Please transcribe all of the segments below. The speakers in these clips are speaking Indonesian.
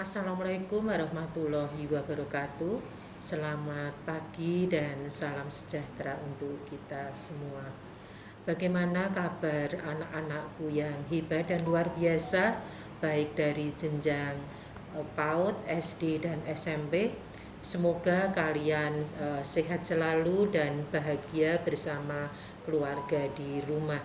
Assalamualaikum warahmatullahi wabarakatuh. Selamat pagi dan salam sejahtera untuk kita semua. Bagaimana kabar anak-anakku yang hebat dan luar biasa, baik dari jenjang PAUD, SD, dan SMP? Semoga kalian sehat selalu dan bahagia bersama keluarga di rumah.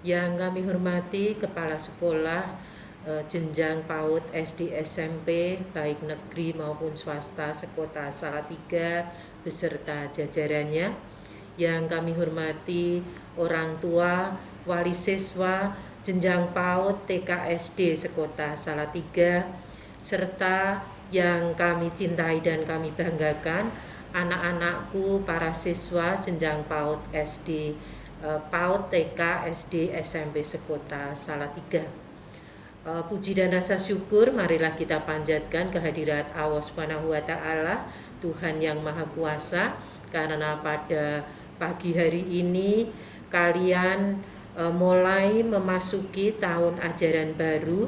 Yang kami hormati Kepala Sekolah jenjang PAUD, SD, SMP, baik negeri maupun swasta sekota Salatiga beserta jajarannya. Yang kami hormati orang tua, wali siswa, jenjang PAUD, TK, SD sekota Salatiga, serta yang kami cintai dan kami banggakan, anak-anakku para siswa jenjang PAUD, SD, PAUD, TK, SD, SMP sekota Salatiga. Puji dan rasa syukur marilah kita panjatkan kehadirat Allah Subhanahu wa taala, Tuhan yang Maha Kuasa, karena pada pagi hari ini kalian mulai memasuki tahun ajaran baru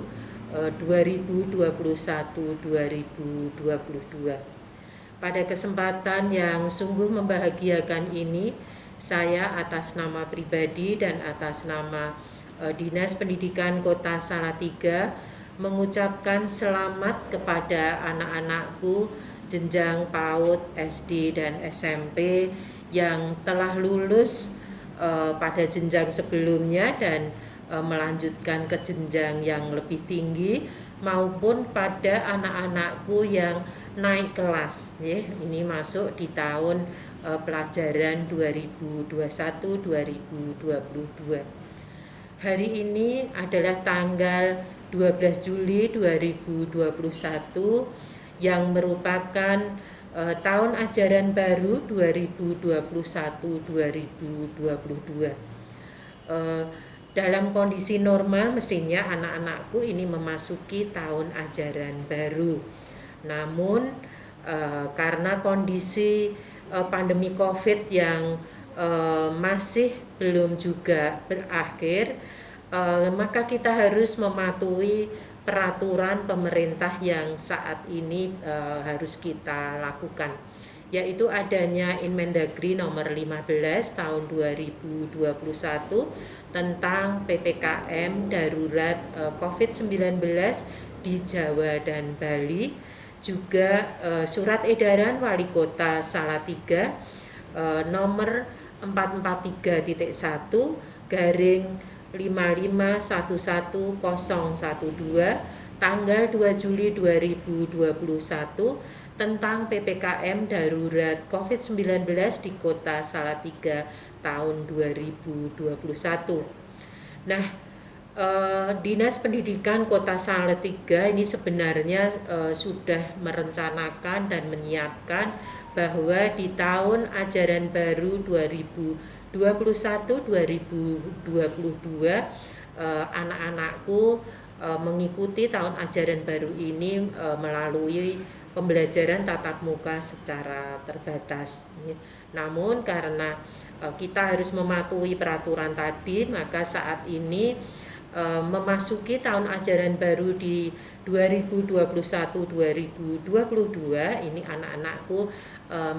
2021-2022. Pada kesempatan yang sungguh membahagiakan ini, saya atas nama pribadi dan atas nama Dinas Pendidikan Kota Salatiga mengucapkan selamat kepada anak-anakku jenjang PAUD, SD, dan SMP yang telah lulus pada jenjang sebelumnya dan melanjutkan ke jenjang yang lebih tinggi, maupun pada anak-anakku yang naik kelas ya. Ini masuk di tahun pelajaran 2021-2022. Hari ini adalah tanggal 12 Juli 2021 yang merupakan tahun ajaran baru 2021-2022. Dalam kondisi normal mestinya anak-anakku ini memasuki tahun ajaran baru. Namun karena kondisi pandemi COVID yang masih belum juga berakhir, maka kita harus mematuhi peraturan pemerintah yang saat ini harus kita lakukan, yaitu adanya Inmendagri nomor 15 tahun 2021 tentang PPKM darurat COVID-19 di Jawa dan Bali, juga surat edaran Wali Kota Salatiga nomor 443.1/5511012 tanggal 2 Juli 2021 tentang PPKM darurat COVID-19 di Kota Salatiga tahun 2021. Nah, Dinas Pendidikan Kota Salatiga ini sebenarnya sudah merencanakan dan menyiapkan bahwa di tahun ajaran baru 2021-2022 anak-anakku mengikuti tahun ajaran baru ini melalui pembelajaran tatap muka secara terbatas. Namun karena kita harus mematuhi peraturan tadi, maka saat ini memasuki tahun ajaran baru di 2021-2022 ini anak-anakku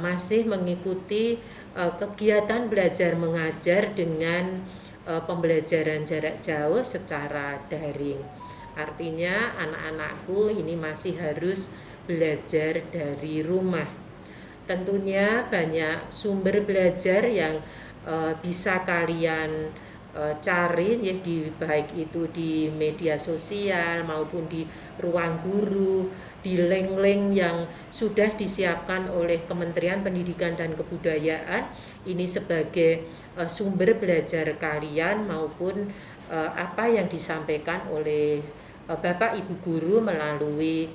masih mengikuti kegiatan belajar mengajar dengan pembelajaran jarak jauh secara daring. Artinya anak-anakku ini masih harus belajar dari rumah. Tentunya banyak sumber belajar yang bisa kalian cari ya, baik itu di media sosial maupun di ruang guru, di link-link yang sudah disiapkan oleh Kementerian Pendidikan dan Kebudayaan ini sebagai sumber belajar kalian, maupun apa yang disampaikan oleh Bapak Ibu guru melalui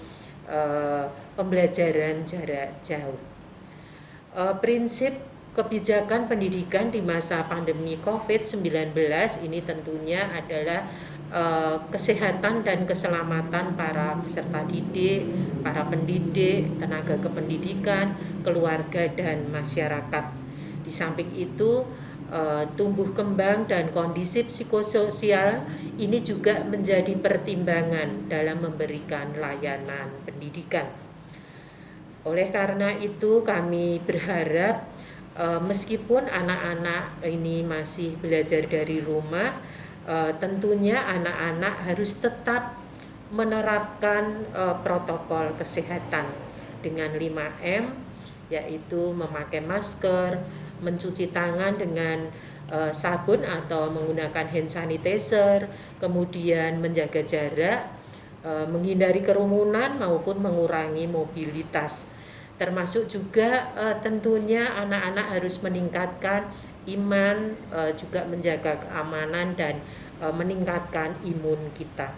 pembelajaran jarak jauh. Prinsip kebijakan pendidikan di masa pandemi COVID-19 ini tentunya adalah kesehatan dan keselamatan para peserta didik, para pendidik, tenaga kependidikan, keluarga, dan masyarakat. Di samping itu tumbuh kembang dan kondisi psikososial ini juga menjadi pertimbangan dalam memberikan layanan pendidikan. Oleh karena itu kami berharap meskipun anak-anak ini masih belajar dari rumah, tentunya anak-anak harus tetap menerapkan protokol kesehatan dengan 5M, yaitu memakai masker, mencuci tangan dengan sabun atau menggunakan hand sanitizer, kemudian menjaga jarak, menghindari kerumunan maupun mengurangi mobilitas. Termasuk juga tentunya anak-anak harus meningkatkan iman, juga menjaga keamanan dan meningkatkan imun kita.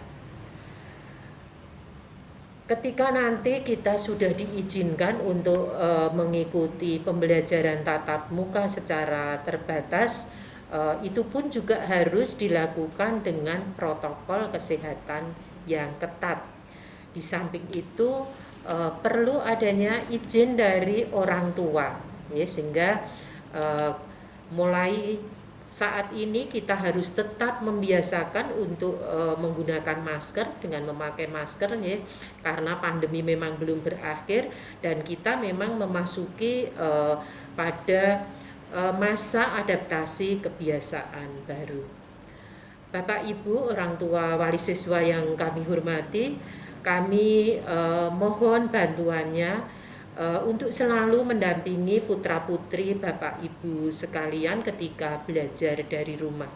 Ketika nanti kita sudah diizinkan untuk mengikuti pembelajaran tatap muka secara terbatas, itu pun juga harus dilakukan dengan protokol kesehatan yang ketat. Di samping itu perlu adanya izin dari orang tua, ya, sehingga mulai saat ini kita harus tetap membiasakan untuk menggunakan masker dengan memakai masker, ya, karena pandemi memang belum berakhir dan kita memang memasuki pada masa adaptasi kebiasaan baru. Bapak Ibu orang tua wali siswa yang kami hormati, kami mohon bantuannya untuk selalu mendampingi putra-putri Bapak Ibu sekalian ketika belajar dari rumah.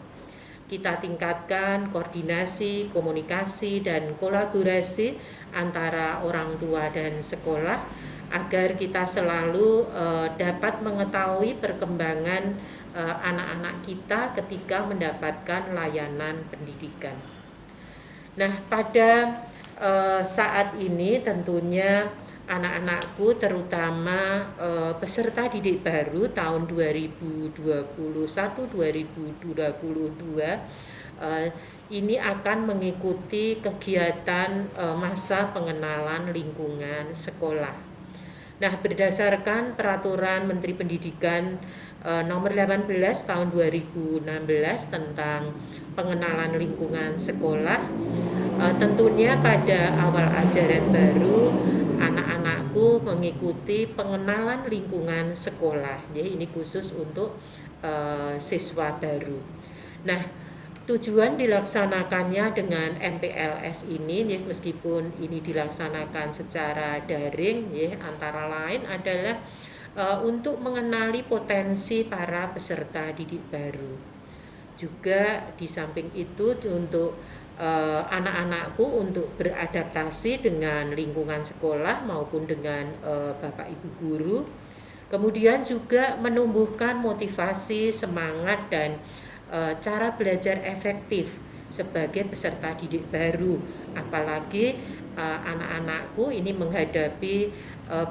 Kita tingkatkan koordinasi, komunikasi, dan kolaborasi antara orang tua dan sekolah agar kita selalu dapat mengetahui perkembangan anak-anak kita ketika mendapatkan layanan pendidikan. Nah, pada saat ini tentunya anak-anakku terutama peserta didik baru tahun 2021-2022 ini akan mengikuti kegiatan masa pengenalan lingkungan sekolah. Nah, berdasarkan peraturan Menteri Pendidikan nomor 18 tahun 2016 tentang pengenalan lingkungan sekolah, tentunya pada awal ajaran baru anak-anakku mengikuti pengenalan lingkungan sekolah. Jadi ini khusus untuk siswa baru. Nah, tujuan dilaksanakannya dengan MPLS ini, ya, meskipun ini dilaksanakan secara daring, ya, antara lain adalah untuk mengenali potensi para peserta didik baru. Juga di samping itu untuk anak-anakku untuk beradaptasi dengan lingkungan sekolah maupun dengan Bapak Ibu guru. Kemudian juga menumbuhkan motivasi, semangat, dan cara belajar efektif sebagai peserta didik baru, apalagi anak-anakku ini menghadapi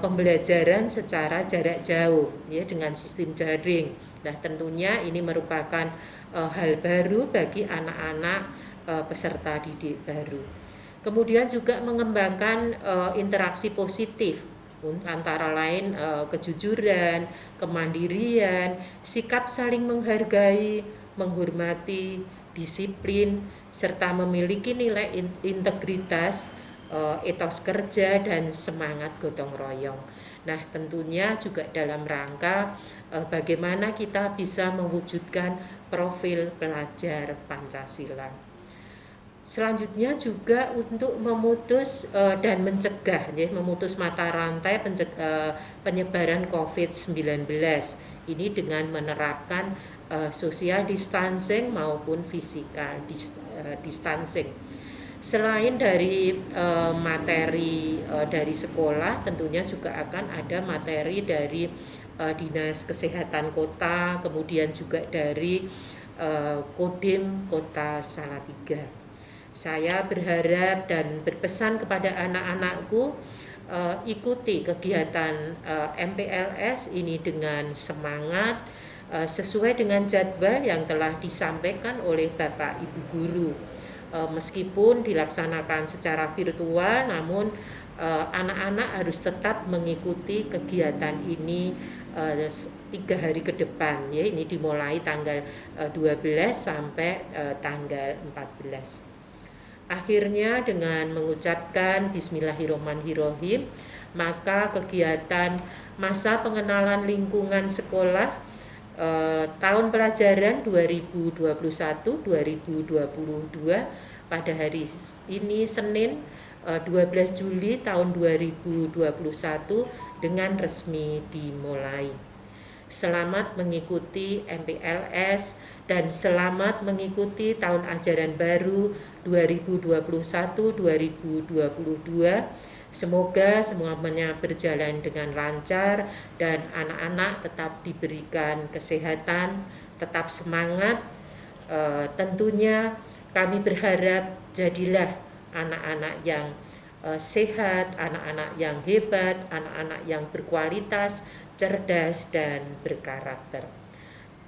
pembelajaran secara jarak jauh, ya, dengan sistem daring. Nah, tentunya ini merupakan hal baru bagi anak-anak peserta didik baru. Kemudian juga mengembangkan interaksi positif antara lain kejujuran, kemandirian, sikap saling menghargai, menghormati, disiplin, serta memiliki nilai integritas, etos kerja, dan semangat gotong royong. Nah, tentunya juga dalam rangka bagaimana kita bisa mewujudkan profil pelajar Pancasila. Selanjutnya juga untuk memutus dan mencegah, ya, memutus mata rantai penyebaran COVID-19. Ini dengan menerapkan social distancing maupun physical distancing. Selain dari materi dari sekolah, tentunya juga akan ada materi dari Dinas Kesehatan Kota, kemudian juga dari Kodim Kota Salatiga. Saya berharap dan berpesan kepada anak-anakku, ikuti kegiatan MPLS ini dengan semangat, sesuai dengan jadwal yang telah disampaikan oleh Bapak Ibu guru. Meskipun dilaksanakan secara virtual, namun anak-anak harus tetap mengikuti kegiatan ini 3 hari ke depan ya. Ini dimulai tanggal 12 sampai tanggal 14. Akhirnya dengan mengucapkan Bismillahirrahmanirrahim, maka kegiatan masa pengenalan lingkungan sekolah tahun pelajaran 2021-2022 pada hari ini Senin 12 Juli tahun 2021 dengan resmi dimulai. Selamat mengikuti MPLS dan selamat mengikuti tahun ajaran baru 2021-2022. Semoga semuanya berjalan dengan lancar dan anak-anak tetap diberikan kesehatan, tetap semangat. Tentunya kami berharap jadilah anak-anak yang sehat, anak-anak yang hebat, anak-anak yang berkualitas, cerdas, dan berkarakter.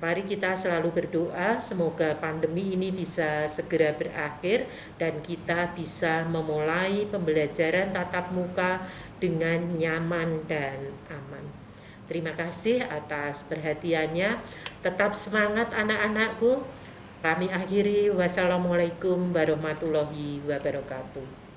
Mari kita selalu berdoa semoga pandemi ini bisa segera berakhir dan kita bisa memulai pembelajaran tatap muka dengan nyaman dan aman. Terima kasih atas perhatiannya. Tetap semangat anak-anakku. Kami akhiri. Wassalamualaikum warahmatullahi wabarakatuh.